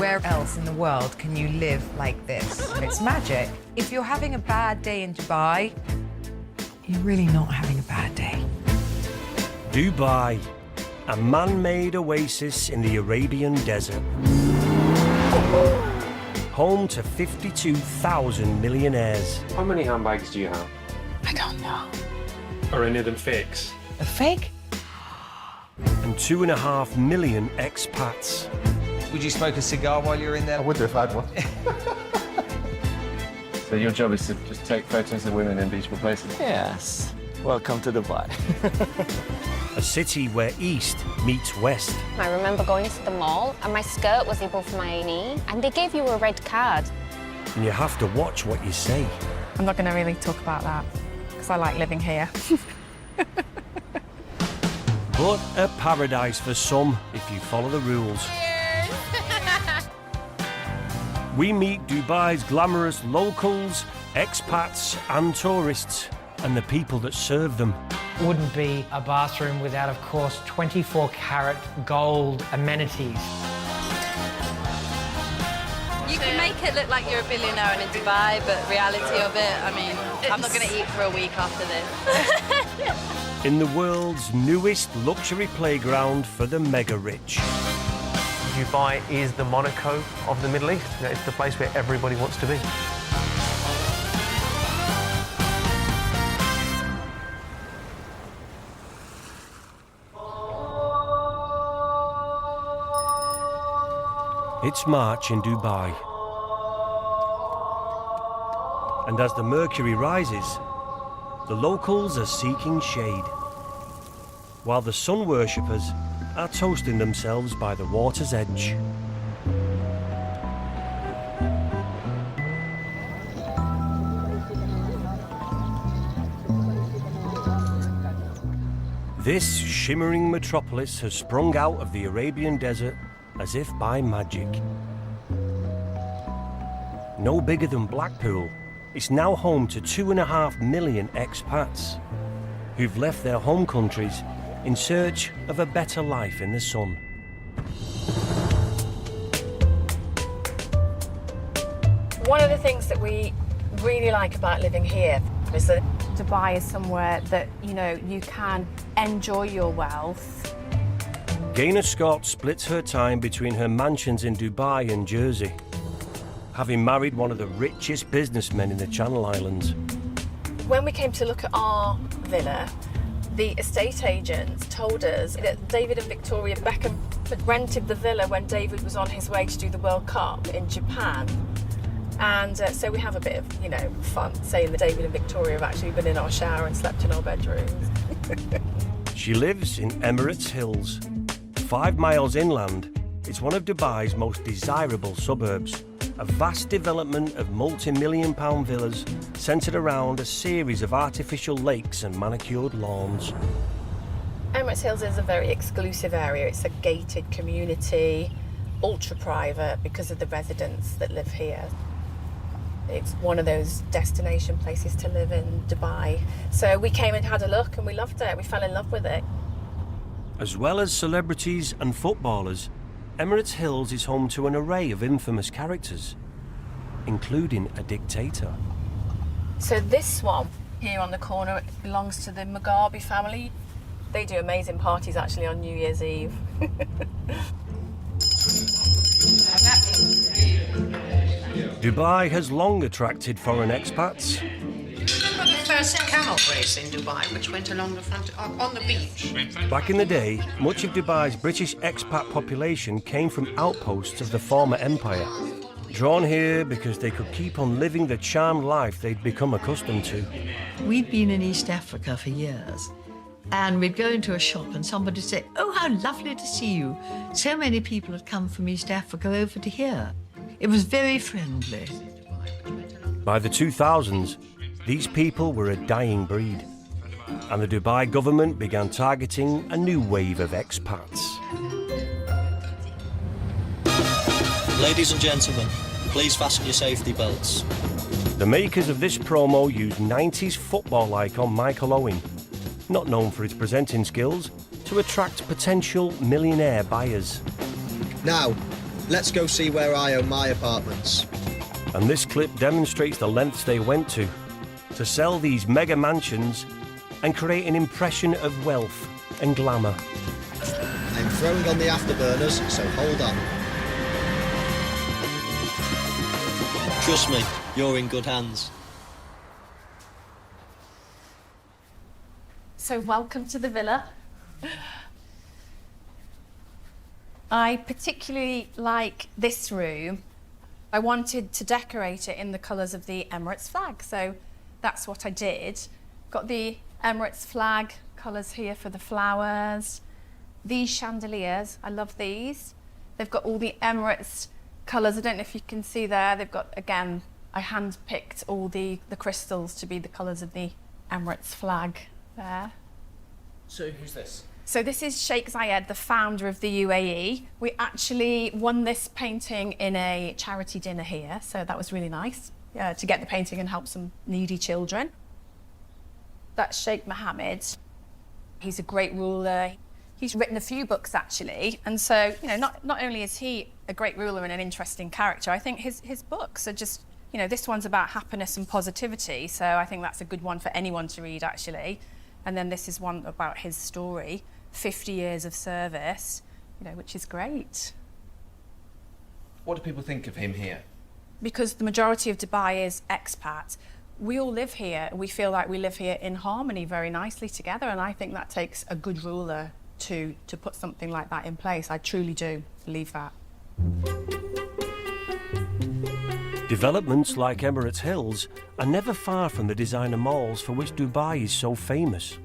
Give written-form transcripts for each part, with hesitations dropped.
Where else in the world can you live like this? It's magic. If you're having a bad day in Dubai, you're really not having a bad day. Dubai, a man-made oasis in the Arabian desert. Home to 52,000 millionaires. How many handbags do you have? I don't know. Are any of them fakes? A fake? And 2.5 million expats. Would you smoke a cigar while you're in there? I would do if I had one. So your job is to just take photos of women in beautiful places? Yes. Welcome to Dubai. A city where East meets West. I remember going to the mall and my skirt was above my knee and they gave you a red card. And you have to watch what you say. I'm not going to really talk about that because I like living here. But a paradise for some if you follow the rules. We meet Dubai's glamorous locals, expats and tourists, and the people that serve them. Wouldn't be a bathroom without, of course, 24-carat gold amenities. You can make it look like you're a billionaire in Dubai, but reality of it, I mean, I'm not going to eat for a week after this. In the world's newest luxury playground for the mega-rich. Dubai is the Monaco of the Middle East. It's the place where everybody wants to be. It's March in Dubai. And as the mercury rises, the locals are seeking shade, while the sun worshippers are toasting themselves by the water's edge. This shimmering metropolis has sprung out of the Arabian desert as if by magic. No bigger than Blackpool, it's now home to 2.5 million expats who've left their home countries in search of a better life in the sun. One of the things that we really like about living here is that Dubai is somewhere that, you know, you can enjoy your wealth. Gaynor Scott splits her time between her mansions in Dubai and Jersey, having married one of the richest businessmen in the Channel Islands. When we came to look at our villa, the estate agents told us that David and Victoria Beckham had rented the villa when David was on his way to do the World Cup in Japan. And so we have a bit of, you know, fun saying that David and Victoria have actually been in our shower and slept in our bedrooms. She lives in Emirates Hills. 5 miles inland, it's one of Dubai's most desirable suburbs. A vast development of multi-million-pound villas centred around a series of artificial lakes and manicured lawns. Emirates Hills is a very exclusive area. It's a gated community, ultra-private because of the residents that live here. It's one of those destination places to live in Dubai. So we came and had a look and we loved it. We fell in love with it. As well as celebrities and footballers, Emirates Hills is home to an array of infamous characters, including a dictator. So this one here on the corner belongs to the Mugabe family. They do amazing parties actually on New Year's Eve. Dubai has long attracted foreign expats. Remember the first camel race in Dubai, which went along the front on the beach? Back in the day, much of Dubai's British expat population came from outposts of the former empire, drawn here because they could keep on living the charmed life they'd become accustomed to. We'd been in East Africa for years, and we'd go into a shop and somebody would say, "Oh, how lovely to see you. So many people had come from East Africa over to here." It was very friendly. By the 2000s, these people were a dying breed, and the Dubai government began targeting a new wave of expats. Ladies and gentlemen, please fasten your safety belts. The makers of this promo used 90s football icon Michael Owen, not known for his presenting skills, to attract potential millionaire buyers. Now, Let's go see where I own my apartments. And this clip demonstrates the lengths they went to sell these mega mansions and create an impression of wealth and glamour. I'm throwing on the afterburners, so hold on. Trust me, you're in good hands. So welcome to the villa. I particularly like this room. I wanted to decorate it in the colours of the Emirates flag, so that's what I did. Got the Emirates flag colours here for the flowers. These chandeliers, I love these. They've got all the Emirates colours. I don't know if you can see there. They've got, again, I hand-picked all the crystals to be the colours of the Emirates flag there. So who's this? So this is Sheikh Zayed, the founder of the UAE. We actually won this painting in a charity dinner here, so that was really nice to get the painting and help some needy children. That's Sheikh Mohammed. He's a great ruler. He's written a few books, actually, and so, you know, not only is he a great ruler and an interesting character, I think his books are just, you know, this one's about happiness and positivity, so I think that's a good one for anyone to read, actually. And then this is one about his story, 50 years of service, you know, which is great. What do people think of him here? Because the majority of Dubai is expats, we all live here. We feel like we live here in harmony very nicely together, and I think that takes a good ruler to put something like that in place. I truly do believe that. Developments like Emirates Hills are never far from the designer malls for which Dubai is so famous,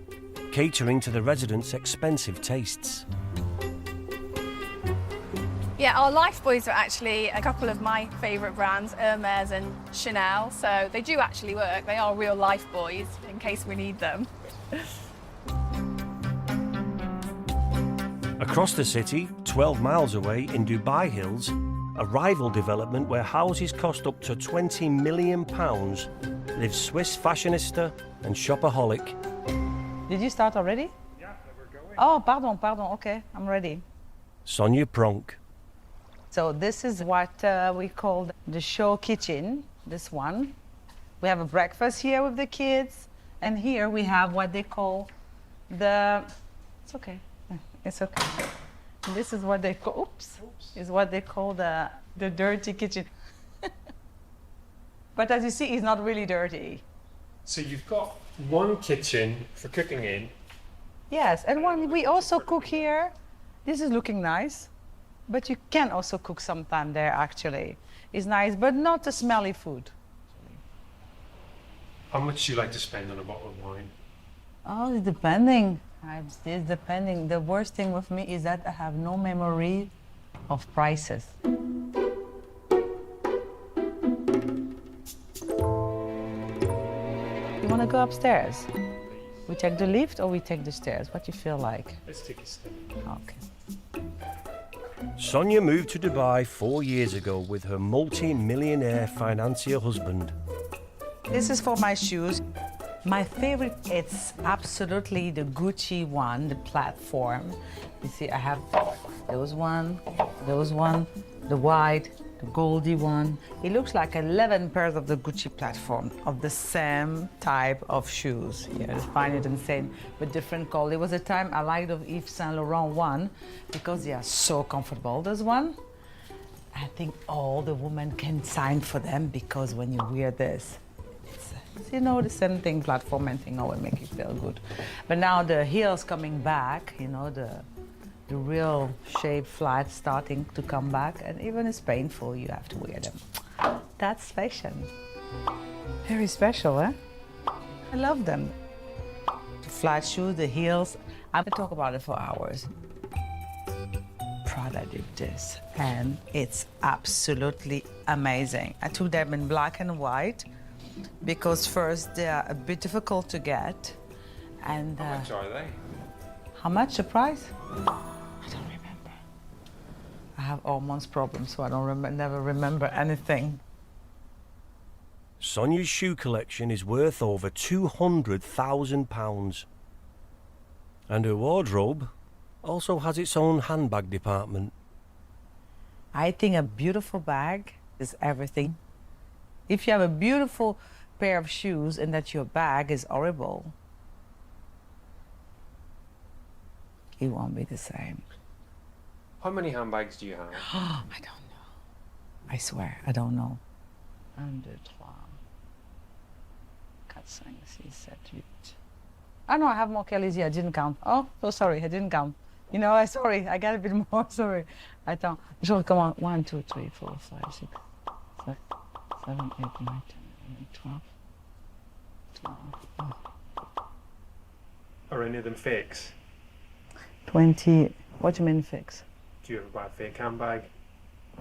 catering to the residents' expensive tastes. Yeah, our Lifebuoys are actually a couple of my favourite brands, Hermes and Chanel, so they do actually work. They are real Lifebuoys in case we need them. Across the city, 12 miles away in Dubai Hills, a rival development where houses cost up to £20 million, lives Swiss fashionista and shopaholic. Did you start already? Yeah, we're going. Oh, pardon, okay, I'm ready. Sonia Pronk. So this is what we call the show kitchen, this one. We have a breakfast here with the kids, and here we have what they call it's okay. And this is what they call, is what they call the dirty kitchen. But as you see, it's not really dirty. So you've got one kitchen for cooking in. Yes, and we also cook here. This is looking nice, but you can also cook sometime there, actually. It's nice, but not a smelly food. How much do you like to spend on a bottle of wine? Oh, it's depending. It's depending. The worst thing with me is that I have no memory of prices. You want to go upstairs? We take the lift or we take the stairs? What do you feel like? Let's take a step. Okay. Sonia moved to Dubai 4 years ago with her multi-millionaire financier husband. This is for my shoes. My favorite, it's absolutely the Gucci one, the platform. You see, I have those one, the white, the goldy one. It looks like 11 pairs of the Gucci platform of the same type of shoes. Yeah, I find it insane, but different color. There was a time I liked the Yves Saint Laurent one because they are so comfortable. This one, I think all the women can sign for them because when you wear this, you know, the same thing, platform and thing, always make you feel good. But now the heels coming back, you know, the real shape flat starting to come back, and even it's painful, you have to wear them. That's fashion. Very special, eh? I love them. The flat shoes, the heels, I could talk about it for hours. Prada did this, and it's absolutely amazing. I took them in black and white, because first they are a bit difficult to get, and How much are they? how much the price? I don't remember. I have hormones problems, so I don't never remember anything. Sonia's shoe collection is worth over £200,000. And her wardrobe also has its own handbag department. I think a beautiful bag is everything. If you have a beautiful pair of shoes and that your bag is horrible, it won't be the same. How many handbags do you have? I don't know. I swear, I don't know. 1, 2, 3, 4, 5, 6, 7, 8. I know I have more Kellys here. I didn't count. Oh, so sorry, I didn't count. You know, sorry, I got a bit more. Sorry, I thought. So come on, 1, 2, 3, 4, 5, 6, 7, 8, 9, 10, 11, 12. Are any of them fakes? 20. What do you mean fix? Do you ever buy a fake handbag?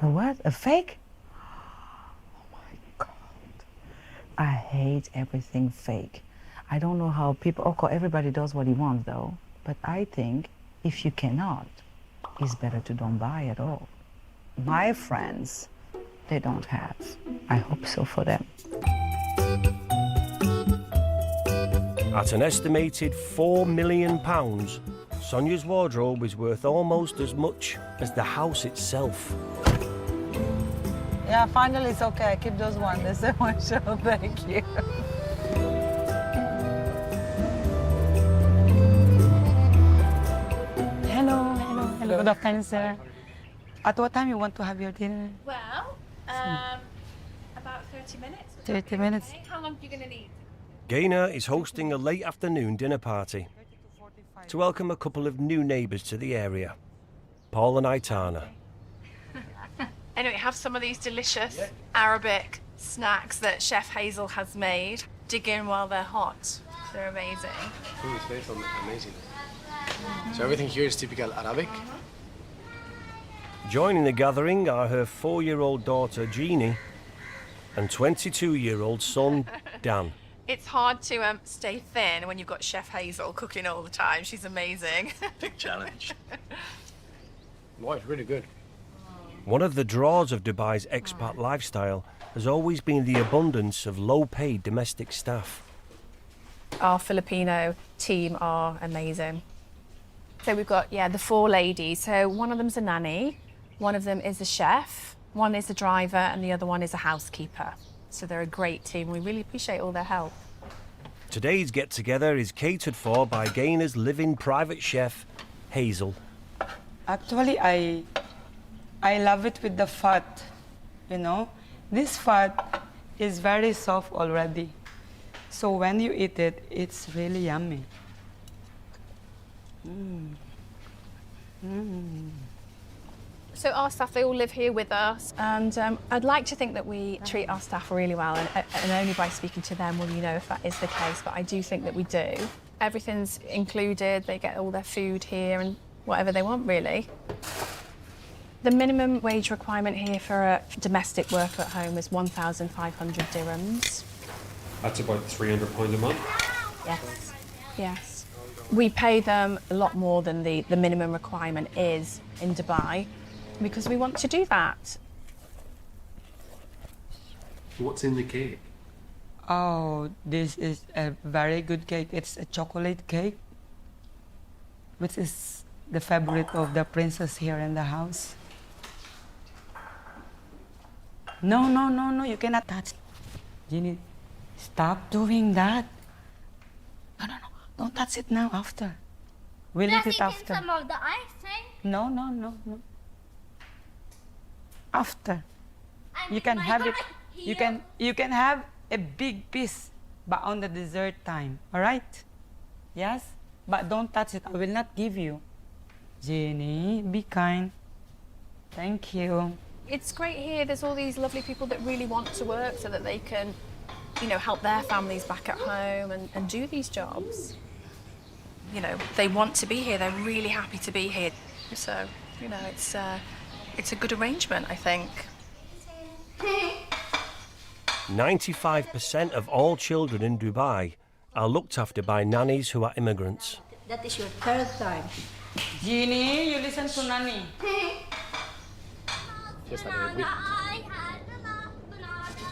A what? A fake? Oh my God. I hate everything fake. I don't know how people, okay, everybody does what he wants though, but I think if you cannot, it's better to don't buy at all. My friends, they don't have. I hope so for them. At an estimated £4 million, Sonia's wardrobe is worth almost as much as the house itself. Yeah, finally it's okay. Keep those ones. There's so much show. Thank you. Hello. Good afternoon, sir. At what time you want to have your dinner? Well, about 30 minutes. 30 minutes. How long are you going to need? Gaynor is hosting a late afternoon dinner party to welcome a couple of new neighbours to the area, Paul and Aitana. Anyway, have some of these delicious Arabic snacks that Chef Hazel has made. Dig in while they're hot. They're amazing. Food is very amazing. So everything here is typical Arabic. Joining the gathering are her 4-year-old daughter Jeannie and 22-year-old son Dan. It's hard to stay thin when you've got Chef Hazel cooking all the time. She's amazing. Big challenge. Wow, it's really good. One of the draws of Dubai's expat lifestyle has always been the abundance of low-paid domestic staff. Our Filipino team are amazing. So we've got, the 4 ladies. So one of them's a nanny, one of them is a chef, one is a driver, and the other one is a housekeeper. So they're a great team. We really appreciate all their help. Today's get-together is catered for by Gaynor's living private chef, Hazel. Actually, I love it with the fat, you know. This fat is very soft already. So when you eat it, it's really yummy. So our staff, they all live here with us, and I'd like to think that we treat our staff really well, and only by speaking to them will you know if that is the case, but I do think that we do. Everything's included, they get all their food here and whatever they want, really. The minimum wage requirement here for a domestic worker at home is 1,500 dirhams. That's about £300 a month. Yes. Yes. We pay them a lot more than the minimum requirement is in Dubai because we want to do that. What's in the cake? Oh, this is a very good cake. It's a chocolate cake, which is the favorite of the princess here in the house. No, you cannot touch. Jeannie, stop doing that. No, don't touch it now, after. We'll eat it after. Some of the icing. No. After. You can have it. You can have a big piece, but on the dessert time, all right? Yes? But don't touch it. I will not give you. Jeannie, be kind. Thank you. It's great here. There's all these lovely people that really want to work so that they can, help their families back at home and do these jobs. They want to be here. They're really happy to be here. So, it's a good arrangement, I think. 95% of all children in Dubai are looked after by nannies who are immigrants. That is your third time. Jeannie, you listen to Nani. Just had a week.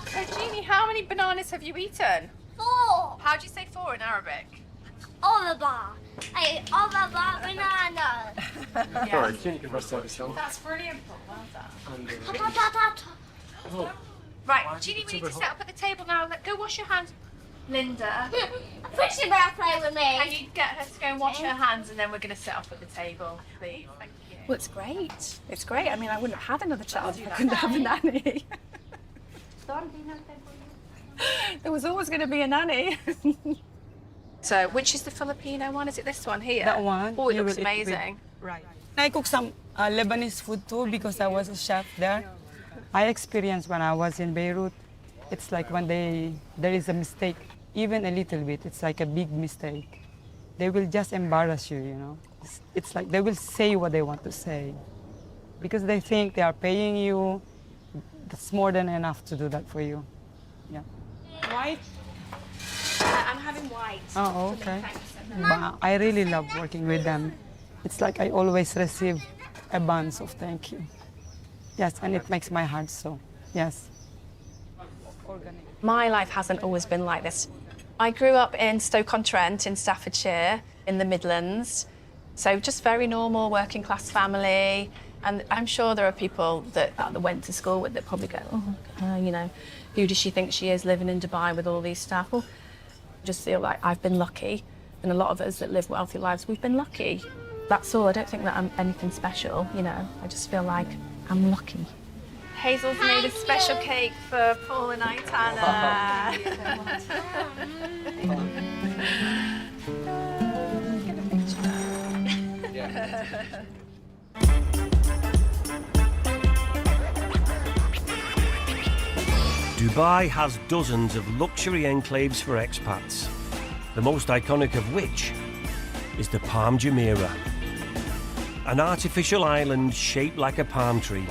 So, Jeannie, how many bananas have you eaten? 4. How do you say 4 in Arabic? Oliver. Hey, Oliver banana. Sorry, can you rest over some? That's brilliant. Well done. Oh, Right, Ginny, we need to set up at the table now. Go wash your hands. Linda. Pretty bear play with me. And you get her to go and wash her hands, and then we're going to set up at the table, please. Thank you. Well, it's great. It's great. I mean, I wouldn't have had another child if I couldn't have a nanny. There was always going to be a nanny. So, which is the Filipino one? Is it this one here? That one. Oh, it you looks will eat with- amazing. Right. I cook some Lebanese food too because I was a chef there. I experienced when I was in Beirut, it's like when there is a mistake, even a little bit, it's like a big mistake. They will just embarrass you, you know. It's like they will say what they want to say because they think they are paying you. That's more than enough to do that for you. Yeah. White? I'm having white. Oh, okay. But I really love working with them. It's like I always receive a bunch of thank you. Yes, and it makes my heart so, yes. My life hasn't always been like this. I grew up in Stoke-on-Trent in Staffordshire, in the Midlands. So just very normal working class family. And I'm sure there are people that went to school with that probably go, oh, you know, who does she think she is living in Dubai with all these staff? Well, I just feel like I've been lucky. And a lot of us that live wealthy lives, we've been lucky. That's all. I don't think that I'm anything special, you know. I just feel like I'm lucky. Hazel's made a special cake for Paul and Aitana. Dubai has dozens of luxury enclaves for expats, the most iconic of which is the Palm Jumeirah, an artificial island shaped like a palm tree.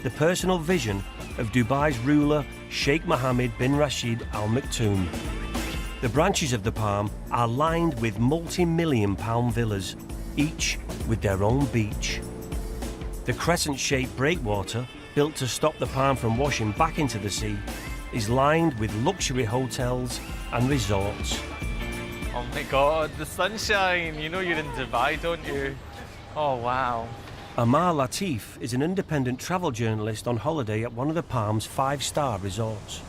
The personal vision of Dubai's ruler Sheikh Mohammed bin Rashid Al Maktoum. The branches of the palm are lined with multi-million-pound villas, each with their own beach. The crescent-shaped breakwater, built to stop the palm from washing back into the sea, is lined with luxury hotels and resorts. Oh my God, the sunshine! You know you're in Dubai, don't you? Oh wow. Amar Latif is an independent travel journalist on holiday at one of the Palm's 5-star resorts.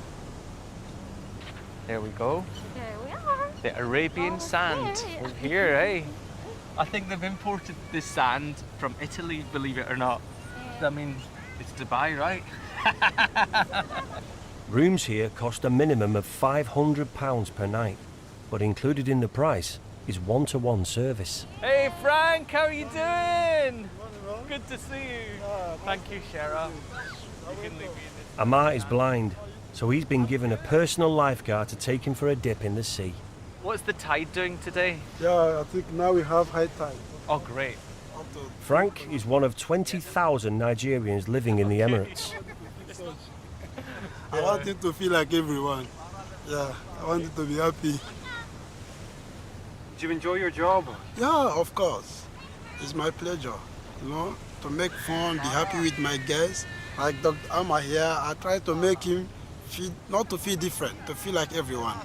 There we go. Here we are. The Arabian sand. We're here, eh? I think they've imported this sand from Italy, believe it or not. I mean, it's Dubai, right? Rooms here cost a minimum of £500 per night, but included in the price is one-to-one service. Hey Frank, how are you doing? Good to see you. Thank you, Shara. You can leave me in this. Amar is blind, so he's been given a personal lifeguard to take him for a dip in the sea. What's the tide doing today? Yeah, I think now we have high tide. Oh, great. Frank is one of 20,000 Nigerians living in the Emirates. I want it to feel like everyone. Yeah, I want it to be happy. Do you enjoy your job? Yeah, of course. It's my pleasure, you know, to make fun, be happy with my guests. Like Dr. Amma here, I try to make him feel, not to feel different, to feel like everyone.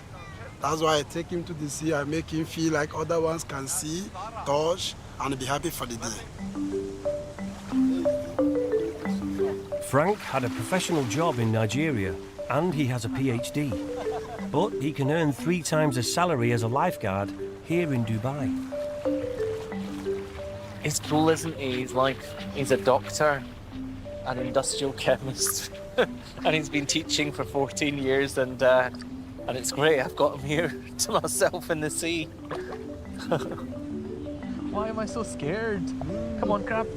That's why I take him to the sea, I make him feel like other ones can see, touch, and be happy for the day. Frank had a professional job in Nigeria and he has a PhD, but he can earn 3 times the salary as a lifeguard here in Dubai. It's cool, isn't he? He's a doctor, an industrial chemist, and he's been teaching for 14 years, and it's great. I've got him here to myself in the sea. Why am I so scared? Come on, crab.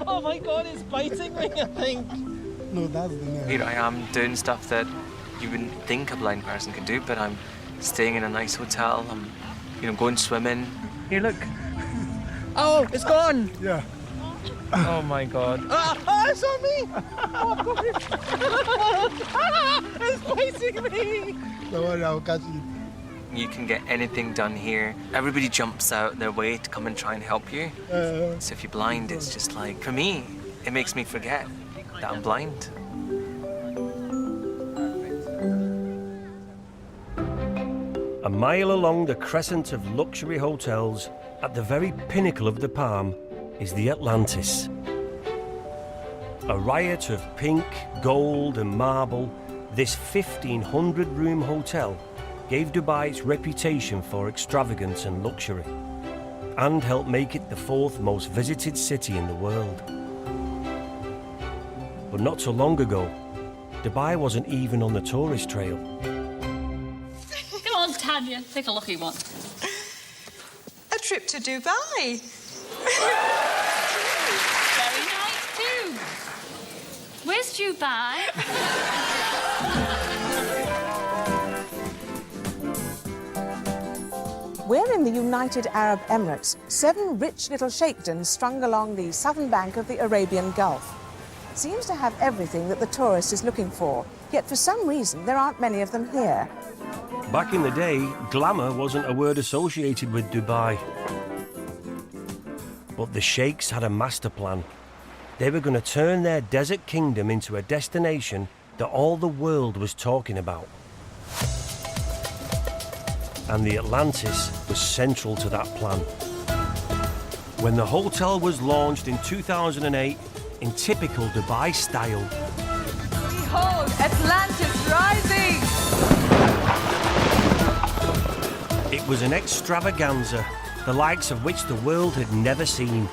Oh my God, it's biting me, I think. No, that's the name. Here I am doing stuff that you wouldn't think a blind person could do, but I'm staying in a nice hotel. I'm, going swimming. Here, look. Oh, it's gone. Yeah. Oh my God. It's on me. Oh, it's biting me. Don't worry, I'll catch it. You can get anything done here. Everybody jumps out their way to come and try and help you. So if you're blind, it's just like, for me, it makes me forget that I'm blind. A mile along the crescent of luxury hotels, at the very pinnacle of the Palm, is the Atlantis. A riot of pink, gold and marble, this 1,500-room hotel gave Dubai its reputation for extravagance and luxury, and helped make it the 4th most visited city in the world. But not so long ago, Dubai wasn't even on the tourist trail. Come on, Tanya, take a lucky one. A trip to Dubai. Very nice too. Where's Dubai? We're in the United Arab Emirates, 7 rich little sheikdoms strung along the southern bank of the Arabian Gulf. Seems to have everything that the tourist is looking for, yet for some reason there aren't many of them here. Back in the day, glamour wasn't a word associated with Dubai. But the sheikhs had a master plan. They were going to turn their desert kingdom into a destination that all the world was talking about. And the Atlantis was central to that plan. When the hotel was launched in 2008 in typical Dubai style. Behold, Atlantis rising! It was an extravaganza, the likes of which the world had never seen.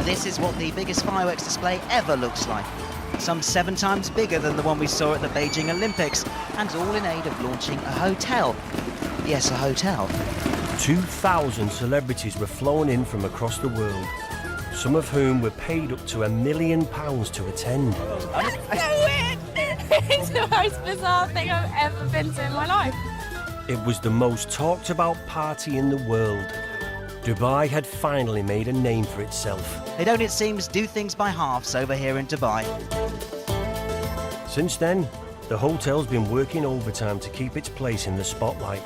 This is what the biggest fireworks display ever looks like. Some 7 times bigger than the one we saw at the Beijing Olympics, and all in aid of launching a hotel. Yes, a hotel. 2,000 celebrities were flown in from across the world, some of whom were paid up to £1 million to attend. It's the most bizarre thing I've ever been to in my life. It was the most talked about party in the world. Dubai had finally made a name for itself. They don't, it seems, do things by halves over here in Dubai. Since then, the hotel's been working overtime to keep its place in the spotlight.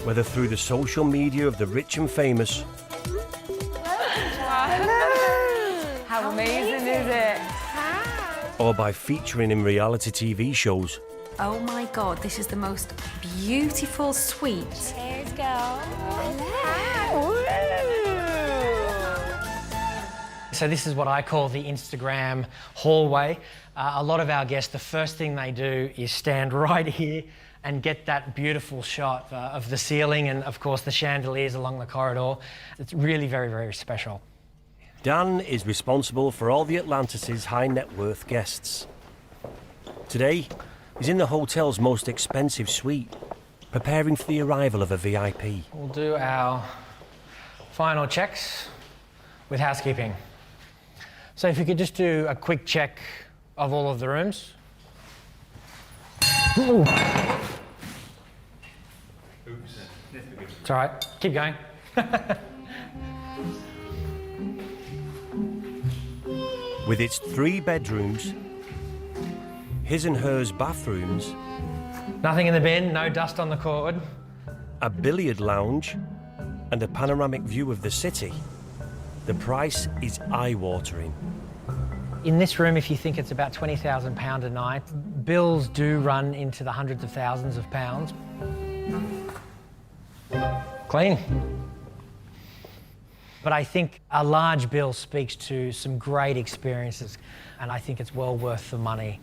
Whether through the social media of the rich and famous, How amazing is it? or by featuring in reality TV shows. Oh my God, this is the most beautiful suite. Cheers, girl. So this is what I call the Instagram hallway. A lot of our guests, the first thing they do is stand right here and get that beautiful shot of the ceiling and, of course, the chandeliers along the corridor. It's really very, very special. Dan is responsible for all the Atlantis' high net worth guests. Today, he's in the hotel's most expensive suite, preparing for the arrival of a VIP. We'll do our final checks with housekeeping. So if you could just do a quick check of all of the rooms. Ooh. It's all right, keep going. With its 3 bedrooms, his and hers bathrooms, Nothing in the bin, no dust on the cord. a billiard lounge, and a panoramic view of the city, the price is eye-watering. In this room, if you think it's about £20,000 a night, bills do run into the hundreds of thousands of pounds. Clean. But I think a large bill speaks to some great experiences, and I think it's well worth the money.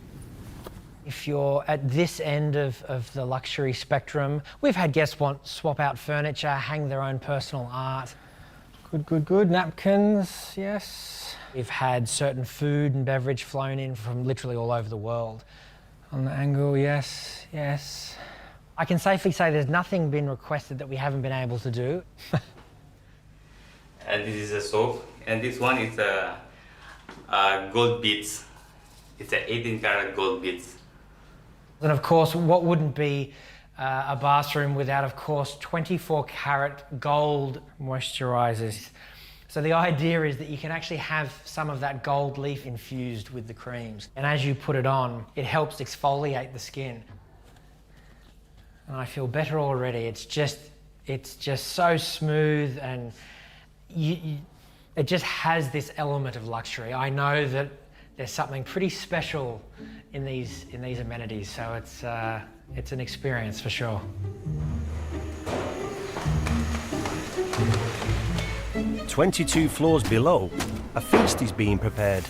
If you're at this end of the luxury spectrum, we've had guests want swap out furniture, hang their own personal art. Good. Napkins, yes. We've had certain food and beverage flown in from literally all over the world. On the angle, yes. I can safely say there's nothing been requested that we haven't been able to do. And this is a soap, and this one is a gold beads. It's a 18-karat gold beads. And of course, what wouldn't be a bathroom without, of course, 24-karat gold moisturizers. So the idea is that you can actually have some of that gold leaf infused with the creams. And as you put it on, it helps exfoliate the skin. And I feel better already. It's just so smooth, and it just has this element of luxury. I know that there's something pretty special in these amenities, so It's an experience for sure. "22 floors below, a feast is being prepared.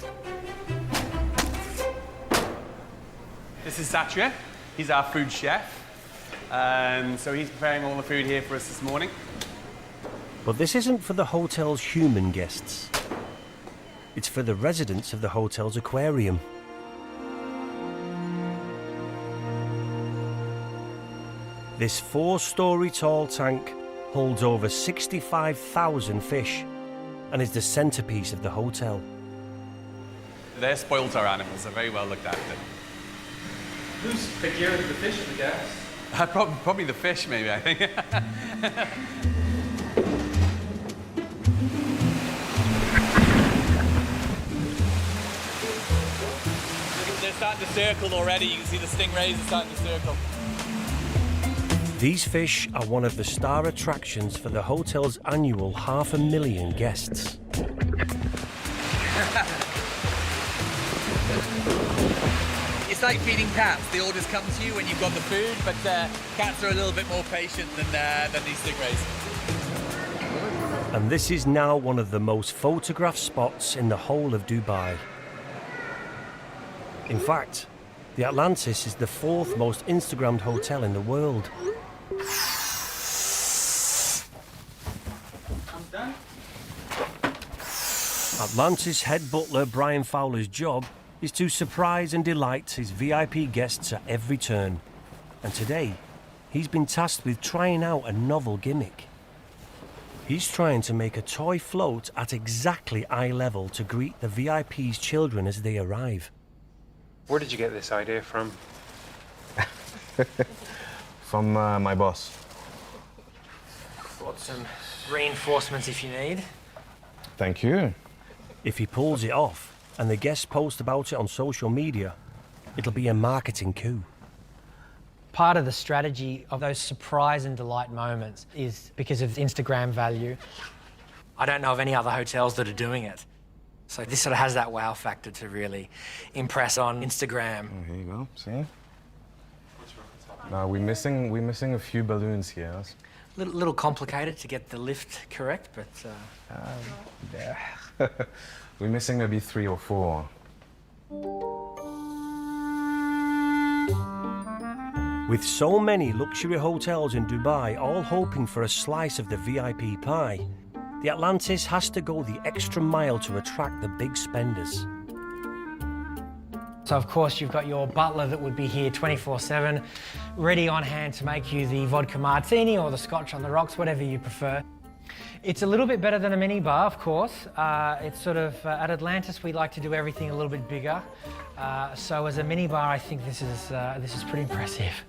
This is Satya. He's our food chef. So he's preparing all the food here for us this morning. But this isn't for the hotel's human guests. It's for the residents of the hotel's aquarium. This 4-story tall tank holds over 65,000 fish and is the centerpiece of the hotel. They're spoilt, our animals. They're very well looked after. Who's pickier, the fish or the guests? Probably the fish, maybe, I think. They're starting to circle already. You can see the stingrays are starting to circle. These fish are one of the star attractions for the hotel's annual 500,000 guests. It's like feeding cats. The orders come to you when you've got the food, but cats are a little bit more patient than these stingrays. And this is now one of the most photographed spots in the whole of Dubai. In fact, the Atlantis is the 4th most Instagrammed hotel in the world. Atlantis head butler Brian Fowler's job is to surprise and delight his VIP guests at every turn. And today, he's been tasked with trying out a novel gimmick. He's trying to make a toy float at exactly eye level to greet the VIP's children as they arrive. Where did you get this idea from? From my boss. Got some reinforcements if you need. Thank you. If he pulls it off and the guests post about it on social media, it'll be a marketing coup. Part of the strategy of those surprise and delight moments is because of Instagram value. I don't know of any other hotels that are doing it. So this sort of has that wow factor to really impress on Instagram. Oh, here you go, see? Now we're missing a few balloons here. Little complicated to get the lift correct, but... Yeah. We're missing maybe 3 or 4. With so many luxury hotels in Dubai all hoping for a slice of the VIP pie, the Atlantis has to go the extra mile to attract the big spenders. So of course you've got your butler that would be here 24/7, ready on hand to make you the vodka martini or the scotch on the rocks, whatever you prefer. It's a little bit better than a mini bar, of course. It's sort of, at Atlantis we like to do everything a little bit bigger. So as a mini bar, I think this is pretty impressive.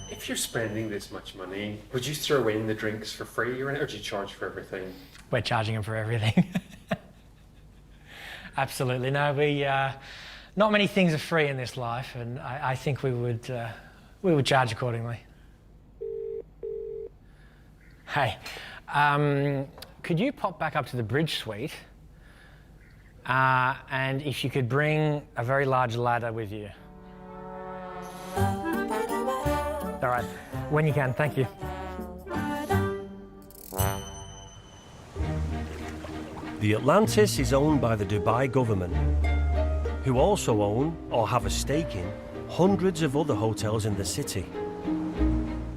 If you're spending this much money, would you throw in the drinks for free or do you charge for everything? We're charging them for everything. Absolutely, no. Not many things are free in this life, and I think we would charge accordingly. Hey, could you pop back up to the bridge suite? And if you could bring a very large ladder with you. All right, when you can, thank you. The Atlantis is owned by the Dubai government, who also own, or have a stake in, hundreds of other hotels in the city.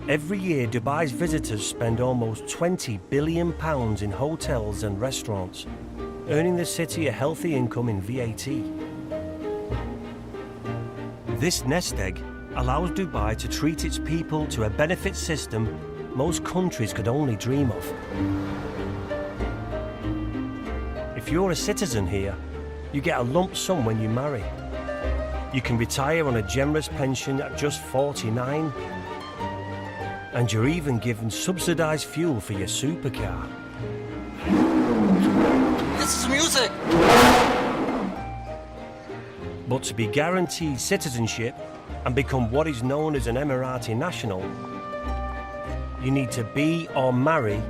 Every year, Dubai's visitors spend almost £20 billion in hotels and restaurants, earning the city a healthy income in VAT. This nest egg allows Dubai to treat its people to a benefit system most countries could only dream of. If you're a citizen here, you get a lump sum when you marry. You can retire on a generous pension at just 49, and you're even given subsidised fuel for your supercar. This is music! But to be guaranteed citizenship and become what is known as an Emirati national, you need to be or marry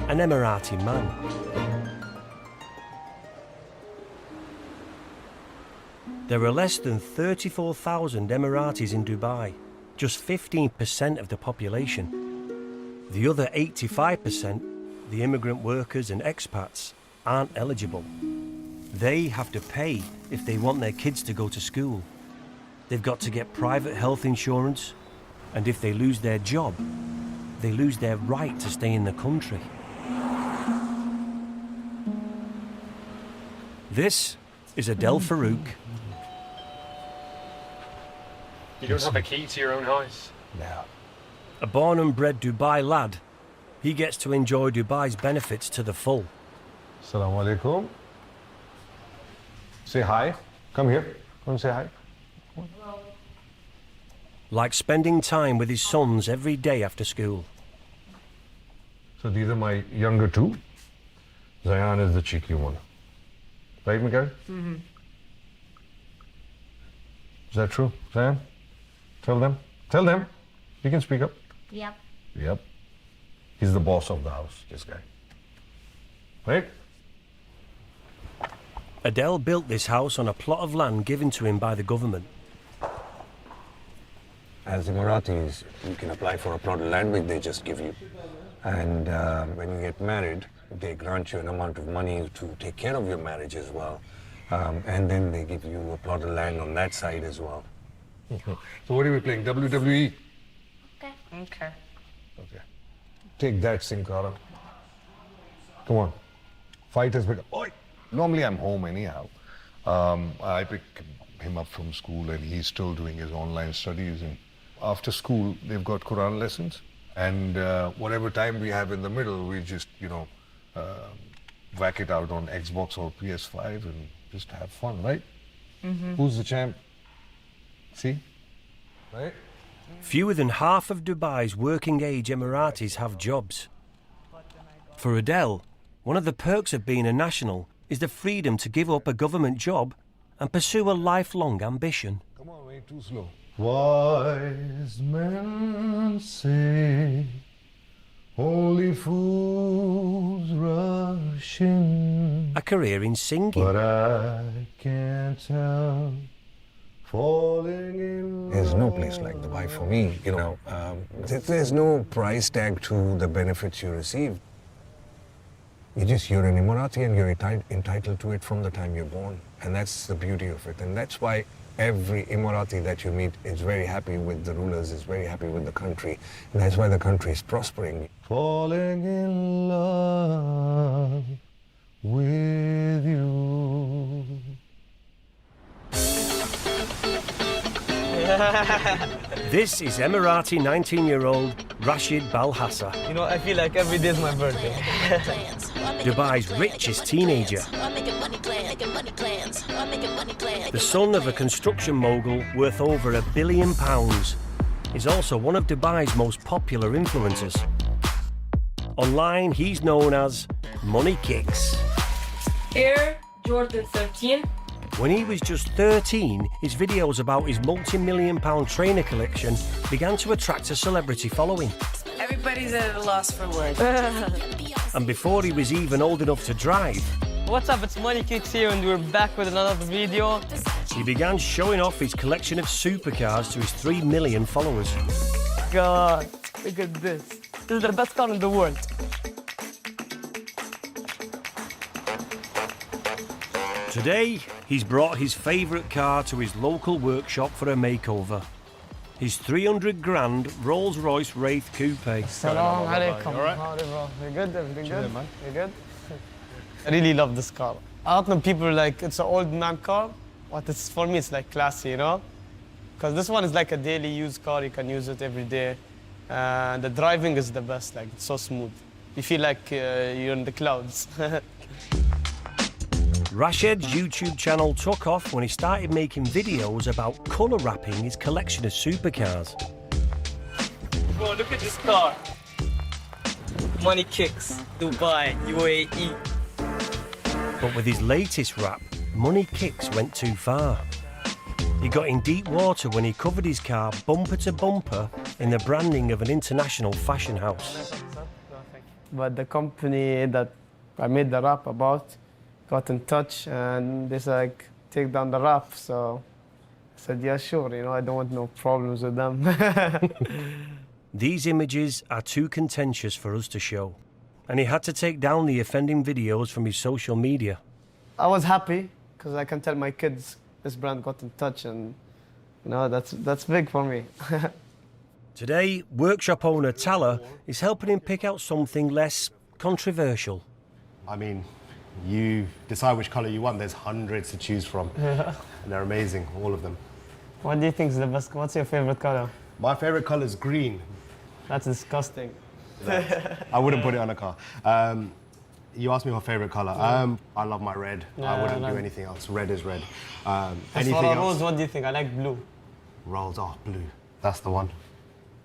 an Emirati man. There are less than 34,000 Emiratis in Dubai, just 15% of the population. The other 85%, the immigrant workers and expats, aren't eligible. They have to pay if they want their kids to go to school. They've got to get private health insurance, and if they lose their job, they lose their right to stay in the country. This is Adel Farouk. You don't have a key to your own house? No. A born and bred Dubai lad, he gets to enjoy Dubai's benefits to the full. Assalamu alaikum. Say hi. Come here. Come say hi. Like spending time with his sons every day after school. So these are my younger two. Zayan is the cheeky one. Right, Miguel? Mm-hmm. Is that true, Zayan? Tell them. Tell them. You can speak up. Yep. Yep. He's the boss of the house, this guy. Right? Adel built this house on a plot of land given to him by the government. As Emiratis, you can apply for a plot of land which they just give you. And when you get married, they grant you an amount of money to take care of your marriage as well. And then they give you a plot of land on that side as well. So what are we playing? WWE? Okay. Okay. Okay. Take that, Sin Cara. Come on. Fight has begun. Oi! Normally I'm home anyhow. I pick him up from school and he's still doing his online studies. And after school, they've got Quran lessons. And whatever time we have in the middle, we just, whack it out on Xbox or PS5 and just have fun, right? Mm-hmm. Who's the champ? See? Right? Fewer than half of Dubai's working-age Emiratis have jobs. For Adel, one of the perks of being a national is the freedom to give up a government job and pursue a lifelong ambition. Come on, wait, too slow. Wise men say, only fools rush in. A career in singing. But I can't help falling in. There's no place like Dubai for me. There's no price tag to the benefits you receive. You're an Emirati and you're entitled to it from the time you're born. And that's the beauty of it. And that's why every Emirati that you meet is very happy with the rulers, is very happy with the country. And that's why the country is prospering. Falling in love with you. This is Emirati 19-year-old Rashid Balhassa. I feel like every day is my birthday. Dubai's richest teenager. The son of a construction mogul worth over £1 billion. Is also one of Dubai's most popular influencers. Online, he's known as Money Kicks. Air Jordan 13. When he was just 13, his videos about his multi-million-pound trainer collection began to attract a celebrity following. Everybody's at a loss for words. And before he was even old enough to drive, What's up, it's Money Kicks here and we're back with another video. he began showing off his collection of supercars to his 3 million followers. God, look at this. This is the best car in the world. Today, he's brought his favourite car to his local workshop for a makeover. His 300 grand Rolls-Royce Wraith Coupe. Assalamu alaikum. All right? Howdy, bro. You good? Everything Chilling, good? man. You good? I really love this car. A lot of people like it's an old man car, but it's for me it's like classy, Because this one is like a daily use car. You can use it every day. The driving is the best. Like it's so smooth. You feel like you're in the clouds. Rashid's YouTube channel took off when he started making videos about colour wrapping his collection of supercars. Bro, look at this car. Money Kicks, Dubai, UAE. But with his latest wrap, Money Kicks went too far. He got in deep water when he covered his car bumper to bumper in the branding of an international fashion house. But the company that I made the wrap about got in touch and they said, like, take down the wrap. So said, yeah, sure, you know, I don't want no problems with them. These images are too contentious for us to show, and he had to take down the offending videos from his social media. I was happy because I can tell my kids this brand got in touch, and you know, that's big for me. Today, workshop owner Tala is helping him pick out something less controversial. I mean, you decide which colour you want. There's hundreds to choose from, and they're amazing, all of them. What do you think is the best? What's your favorite color? My favorite colour is green. That's disgusting. I wouldn't put it on a car. You asked me my favorite colour. I love my red. I wouldn't do anything else. Red is red. As for a rose, what do you think? I like blue. Rose, oh, blue. That's the one.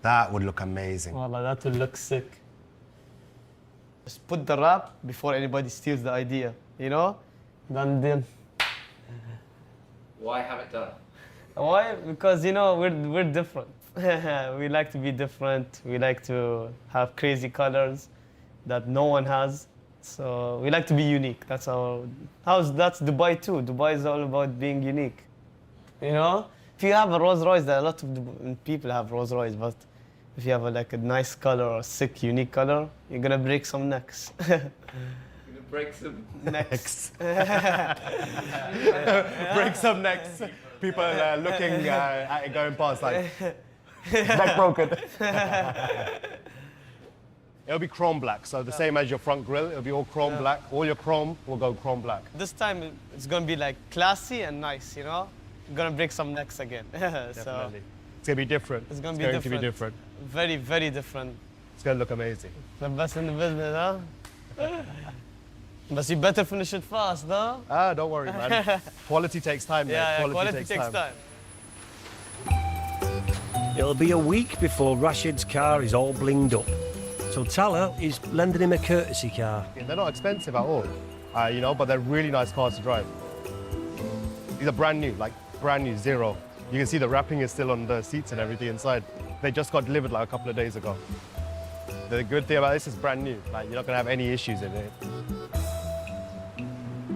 That would look amazing. Wallah, that would look sick. Just put the wrap before anybody steals the idea, you know? Done deal. Why have it done? Why? Because, you know, we're different. We like to be different. We like to have crazy colors that no one has. So we like to be unique. That's that's Dubai too. Dubai is all about being unique. You know? If you have a Rolls Royce, there are a lot of people have Rolls Royce, but if you have like a nice color or a sick, unique color, you're gonna break some necks. Break some necks. Break some necks. People looking at it going past like, neck broken. It'll be chrome black, so the same as your front grille, it'll be all chrome black. All your chrome will go chrome black. This time it's gonna be like classy and nice, you know? You're gonna break some necks again. Definitely. So it's gonna be different. it's gonna to be different. Very, very different. It's gonna look amazing. The best in the business, huh? But you better finish it fast, huh? Ah, don't worry, man. Quality takes time, man. Yeah, quality takes time. It'll be a week before Rashid's car is all blinged up. So Tala is lending him a courtesy car. They're not expensive at all, you know, but they're really nice cars to drive. These are brand new, like brand new, zero. You can see the wrapping is still on the seats and everything inside. They just got delivered like a couple of days ago. The good thing about this is brand new. Like, you're not gonna have any issues in it.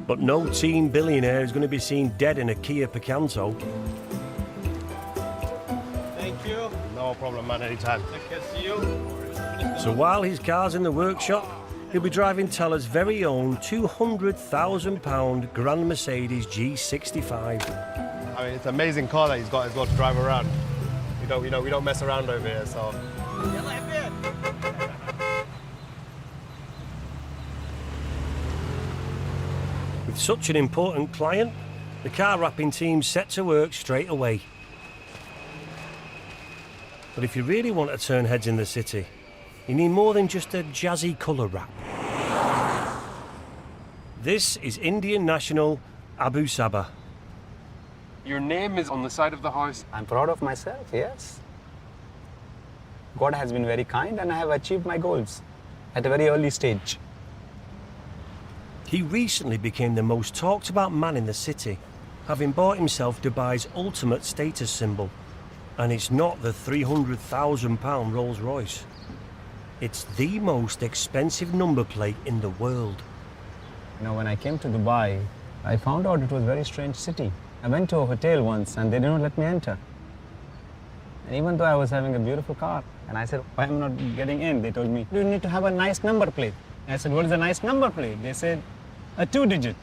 But no teen billionaire is going to be seen dead in a Kia Picanto. Thank you. No problem, man, anytime. Okay, see you. So while his car's in the workshop, he'll be driving Tala's very own £200,000 Grand Mercedes G65. I mean, it's an amazing car that he's got as well to drive around. We don't mess around over here, so. With such an important client, the car wrapping team's set to work straight away. But if you really want to turn heads in the city, you need more than just a jazzy colour wrap. This is Indian national Abu Sabah. Your name is on the side of the house. I'm proud of myself, yes. God has been very kind and I have achieved my goals at a very early stage. He recently became the most talked about man in the city, having bought himself Dubai's ultimate status symbol. And it's not the £300,000 Rolls Royce. It's the most expensive number plate in the world. You know, when I came to Dubai, I found out it was a very strange city. I went to a hotel once and they didn't let me enter. And even though I was having a beautiful car, and I said, why am I not getting in? They told me, you need to have a nice number plate. I said, what is a nice number plate? They said, a 2-digit.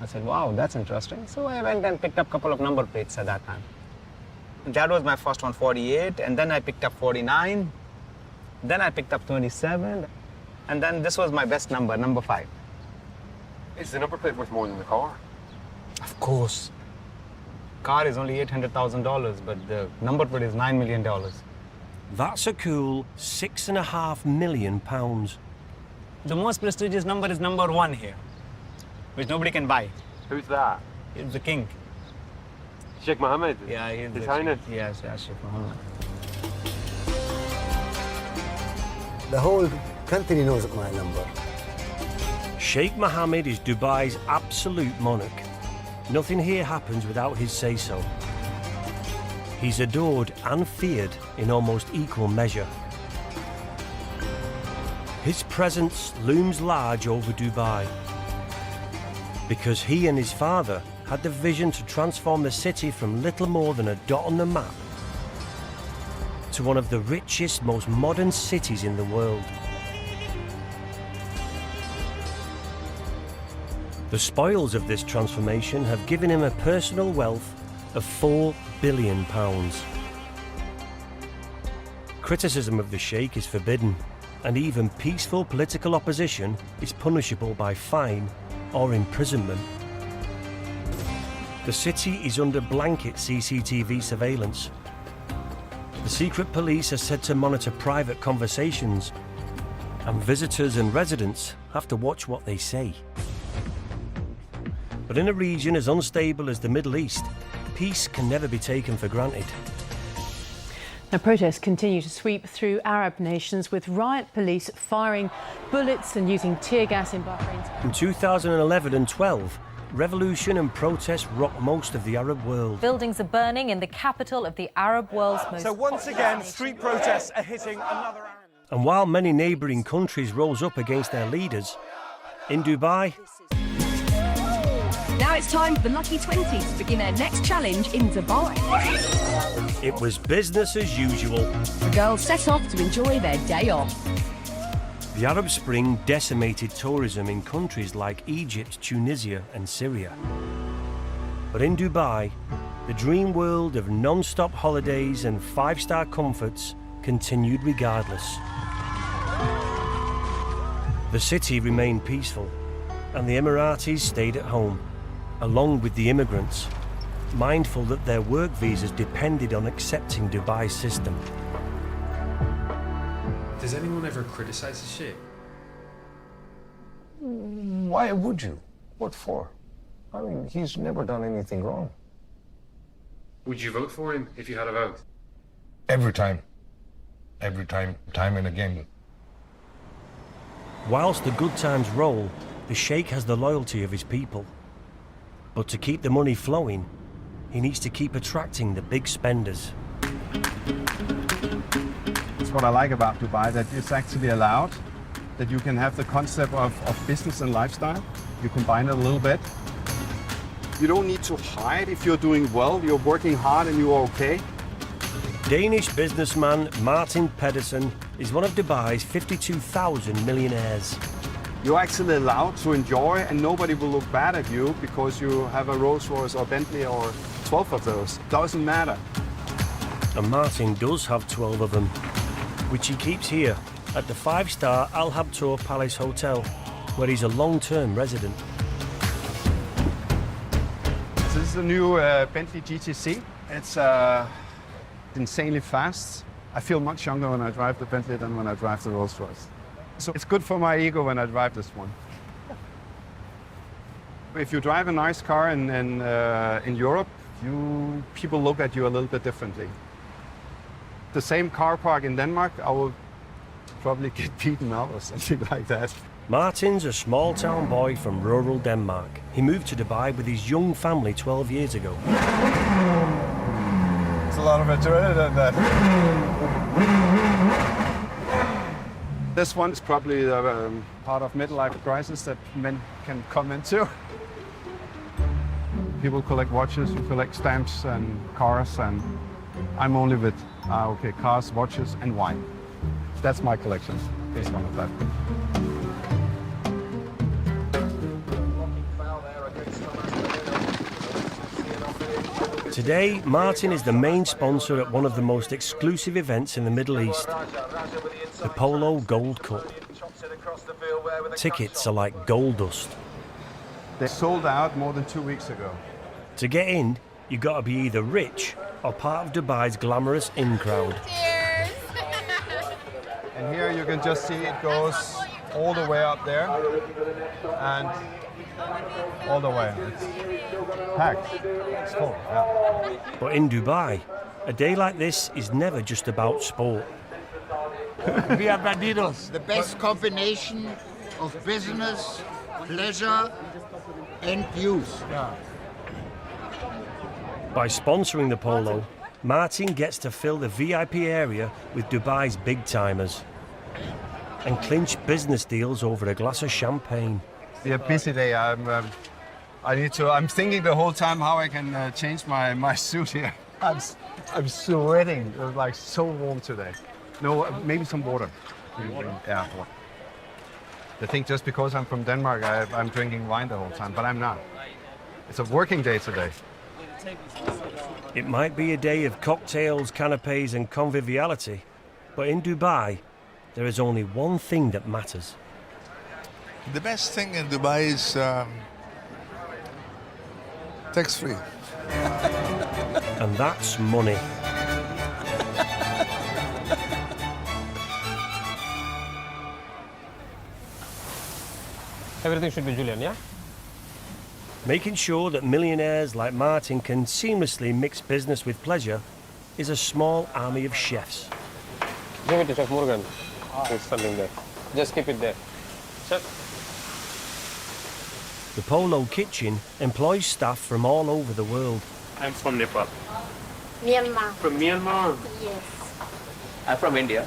I said, wow, that's interesting. So I went and picked up a couple of number plates at that time. That was my first one, 48, and then I picked up 49. Then I picked up 27, and then this was my best number, number 5. Is the number plate worth more than the car? Of course. Car is only $800,000, but the number plate is $9 million. That's a cool £6.5 million. The most prestigious number is number 1 here, which nobody can buy. Who's that? It's the king. Sheikh Mohammed? Yeah, he's His Highness? Yes, Sheikh Mohammed. The whole country knows my number. Sheikh Mohammed is Dubai's absolute monarch. Nothing here happens without his say-so. He's adored and feared in almost equal measure. His presence looms large over Dubai because he and his father had the vision to transform the city from little more than a dot on the map to one of the richest, most modern cities in the world. The spoils of this transformation have given him a personal wealth of £4 billion. Criticism of the Sheikh is forbidden, and even peaceful political opposition is punishable by fine or imprisonment. The city is under blanket CCTV surveillance. The secret police are said to monitor private conversations, and visitors and residents have to watch what they say. But in a region as unstable as the Middle East, peace can never be taken for granted. Now, protests continue to sweep through Arab nations, with riot police firing bullets and using tear gas in Bahrain. In 2011 and 12, revolution and protest rocked most of the Arab world. Buildings are burning in the capital of the Arab world's most... So once again, street protests are hitting another Arab... And while many neighbouring countries rose up against their leaders, in Dubai... Now it's time for the Lucky 20 to begin their next challenge in Dubai. It was business as usual. The girls set off to enjoy their day off. The Arab Spring decimated tourism in countries like Egypt, Tunisia and Syria. But in Dubai, the dream world of non-stop holidays and five-star comforts continued regardless. The city remained peaceful, and the Emiratis stayed at home, along with the immigrants, mindful that their work visas depended on accepting Dubai's system. Does anyone ever criticize the Sheikh? Why would you? What for? I mean, he's never done anything wrong. Would you vote for him if you had a vote? Every time. Every time, time and again. Whilst the good times roll, the Sheikh has the loyalty of his people. But to keep the money flowing, he needs to keep attracting the big spenders. That's what I like about Dubai, that it's actually allowed, that you can have the concept of business and lifestyle. You combine it a little bit. You don't need to hide if you're doing well, you're working hard and you're okay. Danish businessman Martin Pedersen is one of Dubai's 52,000 millionaires. You're actually allowed to enjoy and nobody will look bad at you because you have a Rolls Royce or Bentley or 12 of those. Doesn't matter. And Martin does have 12 of them, which he keeps here at the 5-star Al Habtoor Palace Hotel, where he's a long-term resident. This is the new Bentley GTC. It's insanely fast. I feel much younger when I drive the Bentley than when I drive the Rolls Royce. So it's good for my ego when I drive this one. If you drive a nice car in Europe, people look at you a little bit differently. The same car park in Denmark, I will probably get beaten up or something like that. Martin's a small-town boy from rural Denmark. He moved to Dubai with his young family 12 years ago. It's a lot of adrenaline that. This one is probably the part of midlife crisis that men can come into. People collect watches, you collect stamps and cars, and I'm only with cars, watches, and wine. That's my collection. Here's one of that. Today, Martin is the main sponsor at one of the most exclusive events in the Middle East, the Polo Gold Cup. Tickets are like gold dust. They sold out more than 2 weeks ago. To get in, you've got to be either rich or part of Dubai's glamorous in crowd. And here you can just see it goes all the way up there and all the way. It's packed. It's full. Yeah. But in Dubai, a day like this is never just about sport. We are Bandidos, the best combination of business, pleasure, and youth. By sponsoring the polo, Martin gets to fill the VIP area with Dubai's big-timers and clinch business deals over a glass of champagne. It's a busy day. I'm I need to. I'm thinking the whole time how I can change my suit here. I'm sweating. It's like so warm today. No, maybe some water. Yeah, water. I think just because I'm from Denmark, I'm drinking wine the whole time, but I'm not. It's a working day today. It might be a day of cocktails, canapes and conviviality, but in Dubai, there is only one thing that matters. The best thing in Dubai is tax-free. And that's money. Everything should be Julian, yeah? Making sure that millionaires like Martin can seamlessly mix business with pleasure is a small army of chefs. Give it to Chef Morgan. He's standing there. Just keep it there. Chef. The Polo Kitchen employs staff from all over the world. I'm from Nepal. Myanmar. From Myanmar? Yes. I'm from India.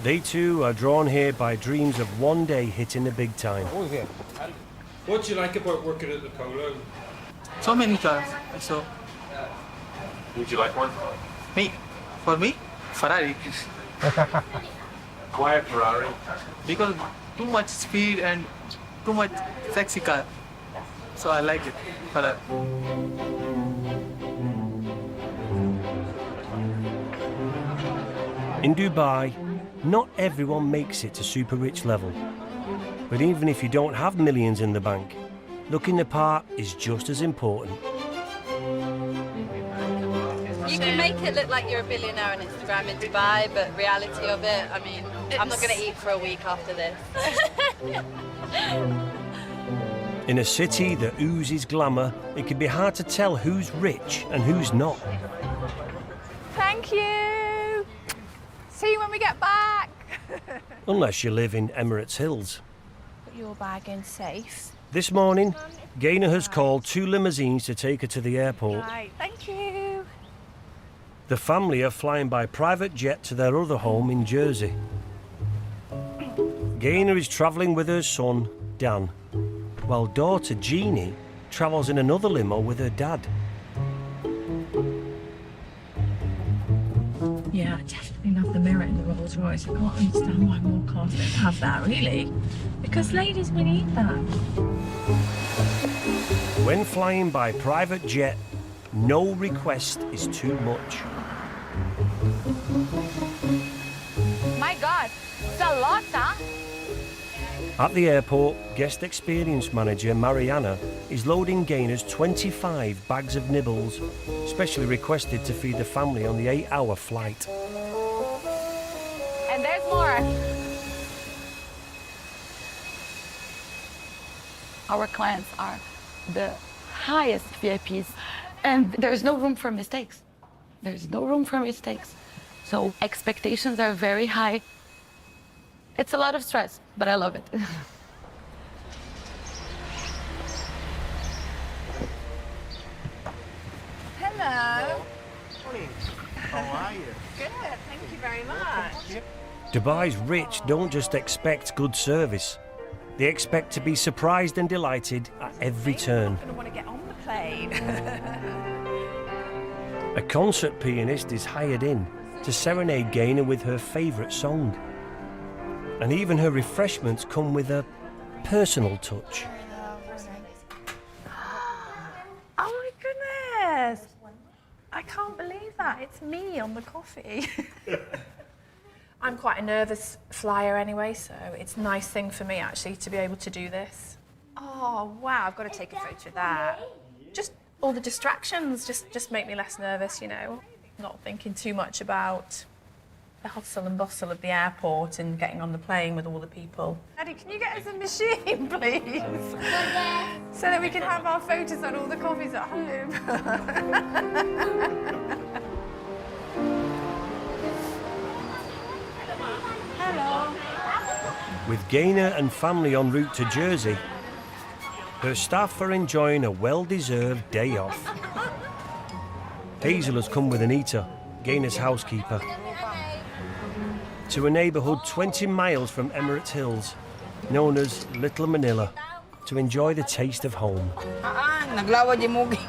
They too are drawn here by dreams of one day hitting the big time. Who's here? What do you like about working at the Polo? So many cars. So, Would you like one? me, for me, Ferrari. Why a Ferrari? Because too much speed and too much sexy car. So I like it. Ferrari. In Dubai, not everyone makes it to super rich level. But even if you don't have millions in the bank, looking the part is just as important. You can make it look like you're a billionaire on Instagram in Dubai, but reality of it, I mean, I'm not going to eat for a week after this. In a city that oozes glamour, it can be hard to tell who's rich and who's not. Thank you. See you when we get back. Unless you live in Emirates Hills. Put your bag in safe. This morning, Gaynor has called 2 limousines to take her to the airport. Right, thank you. The family are flying by private jet to their other home in Jersey. Gaynor is travelling with her son, Dan, while daughter Jeannie travels in another limo with her dad. Yeah, I definitely love the mirror in the Rolls Royce. I can't understand why more cars don't have that, really. Because ladies, we need that. When flying by private jet, no request is too much. My God, it's a lot, huh? At the airport, guest experience manager Mariana is loading Gaynor's 25 bags of nibbles, specially requested to feed the family on the 8-hour flight. And there's more. Our clients are the highest VIPs, and there's no room for mistakes. There's no room for mistakes. So expectations are very high. It's a lot of stress, but I love it. Hello. How are you? Good, thank you very much. Dubai's rich don't just expect good service. They expect to be surprised and delighted at every turn. I don't want to get on the plane. A concert pianist is hired in to serenade Gaynor with her favourite song. And even her refreshments come with a personal touch. Oh my goodness! I can't believe that. It's me on the coffee. I'm quite a nervous flyer anyway, so it's a nice thing for me actually to be able to do this. Oh wow, I've got to take a photo of that. Just all the distractions just make me less nervous, you know. Not thinking too much about the hustle and bustle of the airport and getting on the plane with all the people. Eddie, can you get us a machine, please? So that we can have our photos on all the coffees at home. Hello. With Gaynor and family en route to Jersey, her staff are enjoying a well-deserved day off. Hazel has come with Anita, Gaynor's housekeeper, to a neighbourhood 20 miles from Emirates Hills, known as Little Manila. to enjoy the taste of home. Naglawad yung mugi.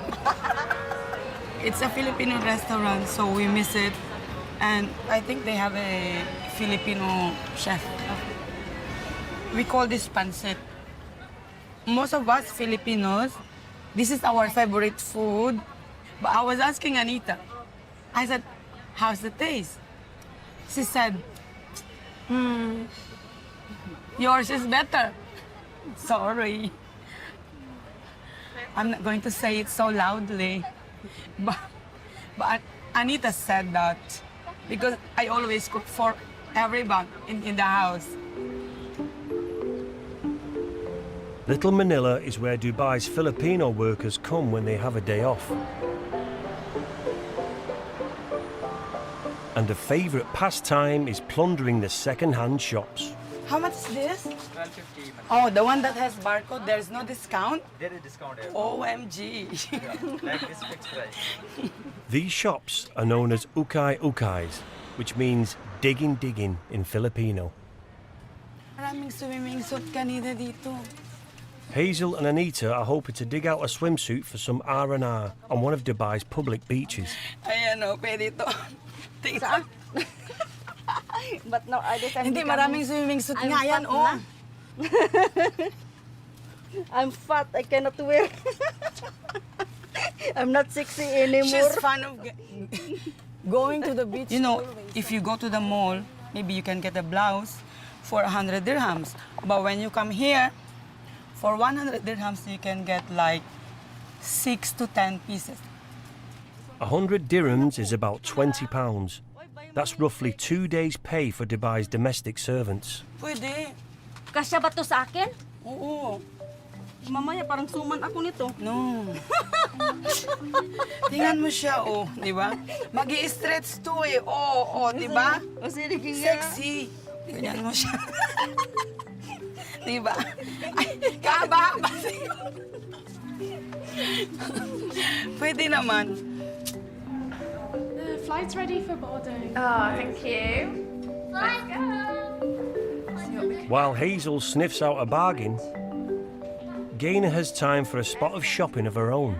It's a Filipino restaurant, so we miss it. And I think they have a Filipino chef. We call this pancit. Most of us Filipinos, this is our favorite food. But I was asking Anita, I said, how's the taste? She said, yours is better. Sorry. I'm not going to say it so loudly. But Anita said that because I always cook for everyone in the house. Little Manila is where Dubai's Filipino workers come when they have a day off. And a favourite pastime is plundering the second-hand shops. How much is this? $12.50. Oh, the one that has barcode, there's no discount? There is discount. OMG. Like this fixed price. These shops are known as ukay-ukays, which means digging in Filipino. Maraming swimming suit kanina dito. Hazel and Anita are hoping to dig out a swimsuit for some R&R on one of Dubai's public beaches. Ayan o, pwede ito. Tingnan. But no, I just Hindi, maraming swimming suit nga yan, oh. I'm fat, I cannot wear. I'm not sexy anymore. She's fan of going to the beach. You know, if you go to the mall, maybe you can get a blouse for 100 dirhams. But when you come here, for 100 dirhams, you can get like 6 to 10 pieces. 100 dirhams is about £20. That's roughly 2 days' pay for Dubai's domestic servants. Pwede. Kasya ba to sa akin? Oo. Mamaya parang suman ako nito. No. Tingnan mo siya, oh. Di ba? Mag-i-stretch to eh. Oh, di ba? Sexy. Tingnan mo siya. Di ba? Ay, kaba-haba sa'yo. Pwede naman. The flight's ready for boarding. Oh, thank you. Let's go. While Hazel sniffs out a bargain, Gaynor has time for a spot of shopping of her own.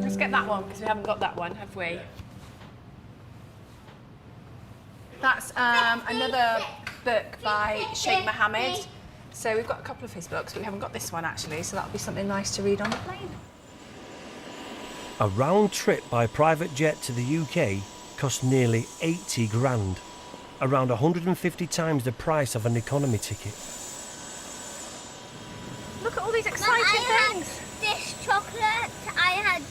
Let's get that one because we haven't got that one, have we? That's another book by Sheikh Mohammed. So we've got a couple of his books, but we haven't got this one actually, so that'll be something nice to read on the plane. A round trip by private jet to the UK cost nearly 80 grand, around 150 times the price of an economy ticket. Look at all these exciting things. This chocolate, I had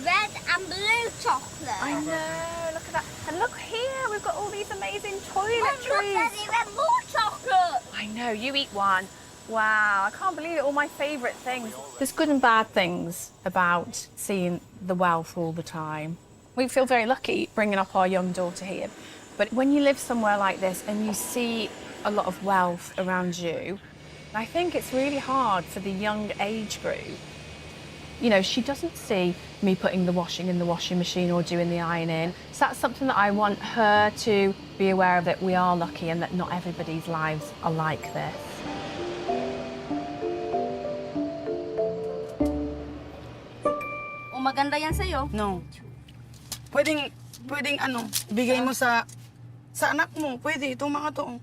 red and blue chocolate. I know, look at that. And look here, we've got all these amazing Look, toiletries. Daddy, red more chocolate. I know, you eat one. Wow, I can't believe it, all my favourite things. There's good and bad things about seeing the wealth all the time. We feel very lucky bringing up our young daughter here. But when you live somewhere like this and you see a lot of wealth around you, I think it's really hard for the young age group. You know, she doesn't see me putting the washing in the washing machine or doing the ironing. So that's something that I want her to be aware of, that we are lucky and that not everybody's lives are like this. O maganda yan sa'yo? No. Pwedeng ano, bigay mo sa anak mo. Pwede, itong mga to.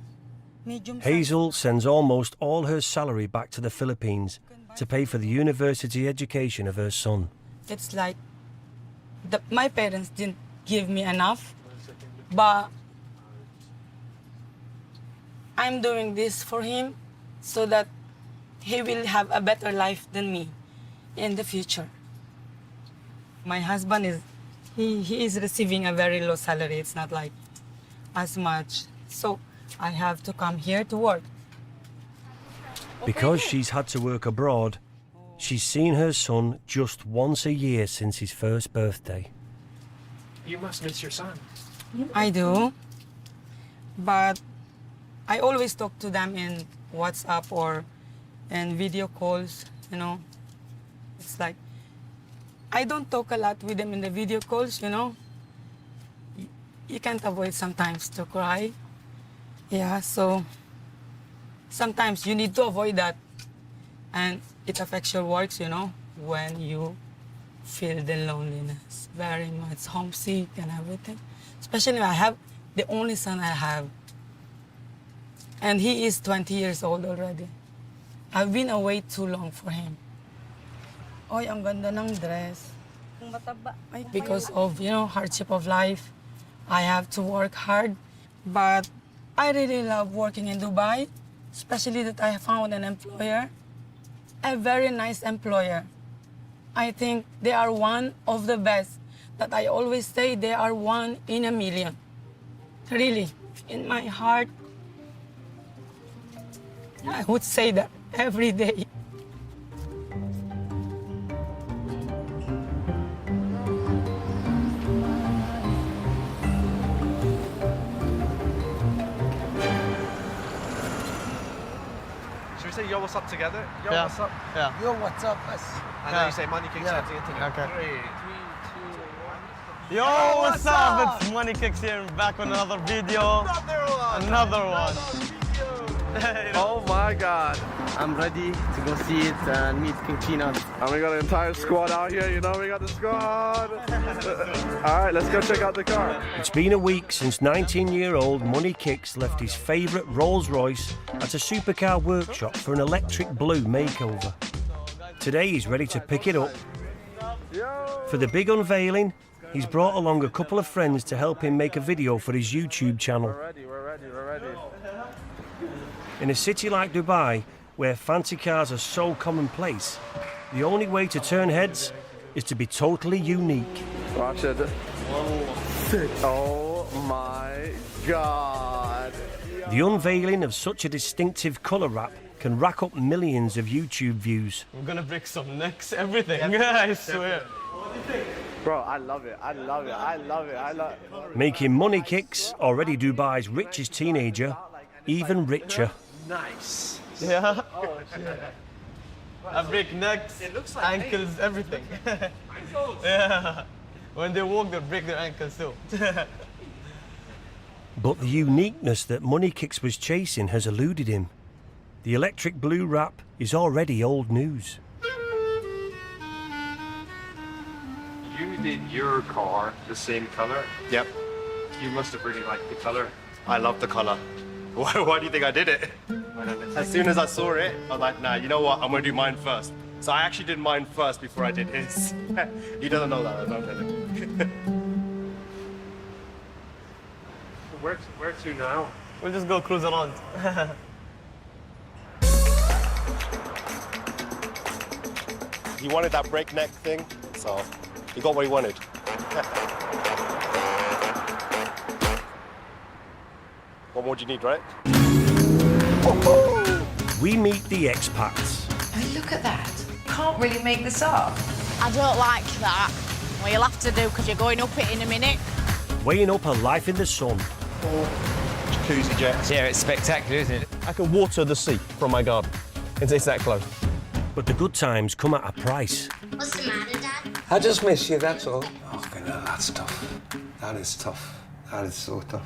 Medium size. Hazel sends almost all her salary back to the Philippines to pay for the university education of her son. It's like my parents didn't give me enough, but I'm doing this for him so that he will have a better life than me in the future. My husband he is receiving a very low salary. It's not like as much. So I have to come here to work. Because she's had to work abroad, she's seen her son just once a year since his first birthday. You must miss your son. I do, but I always talk to them in WhatsApp or in video calls, you know. It's like, I don't talk a lot with them in the video calls, you know. You can't avoid sometimes to cry. Yeah, so sometimes you need to avoid that And it affects your works, you know, when you feel the loneliness very much, homesick and everything. Especially I have the only son I have. And he is 20 years old already. I've been away too long for him. Oy, ang ganda ng dress. Because of, you know, hardship of life, I have to work hard. But I really love working in Dubai, especially that I found an employer, a very nice employer. I think they are one of the best. That I always say they are one in a million. Really, in my heart, I would say that every day. Should we say yo, what's up together? Yo, Yeah. what's up? Yeah. Yo, what's up? Us. And then you say money kicks Yeah. together. Okay. 3, 2, 1. Yo, what's up? It's Money Kicks here, back on another video. Another one. Oh my God. I'm ready to go see it and meet King Peanut. And we got an entire squad out here, you know, we got the squad. All right, let's go check out the car. It's been a week since 19-year-old Money Kicks left his favourite Rolls-Royce at a supercar workshop for an electric blue makeover. Today he's ready to pick it up. For the big unveiling, he's brought along a couple of friends to help him make a video for his YouTube channel. We're ready. In a city like Dubai, where fancy cars are so commonplace, the only way to turn heads is to be totally unique. Watch it. Oh my God. The unveiling of such a distinctive colour wrap can rack up millions of YouTube views. We're gonna break some necks, everything. I swear. Bro, I love it. I love it. Making Money Kicks, already Dubai's richest teenager, even richer. Nice. Yeah. I break necks, ankles, everything. Yeah. When they walk, they break their ankles too. But the uniqueness that Money Kicks was chasing has eluded him. The electric blue wrap is already old news. You did your car the same colour. Yep. You must have really liked the colour. I love the colour. Why do you think I did it? As soon as I saw it, I was like, nah, you know what? I'm going to do mine first. So I actually did mine first before I did his. He doesn't know that, don't tell him. Where to now? We'll just go cruise around. He wanted that breakneck thing, so he got what he wanted. What more do you need, right? We meet the expats. I mean, look at that. Can't really make this up. I don't like that. Well, you'll have to do because you're going up it in a minute. Weighing up a life in the sun. Jacuzzi jets. Yeah, it's spectacular, isn't it? I can water the sea from my garden. It's that close. But the good times come at a price. What's the matter, Dad? I just miss you, that's all. Oh, that's tough. That is tough. That is so tough.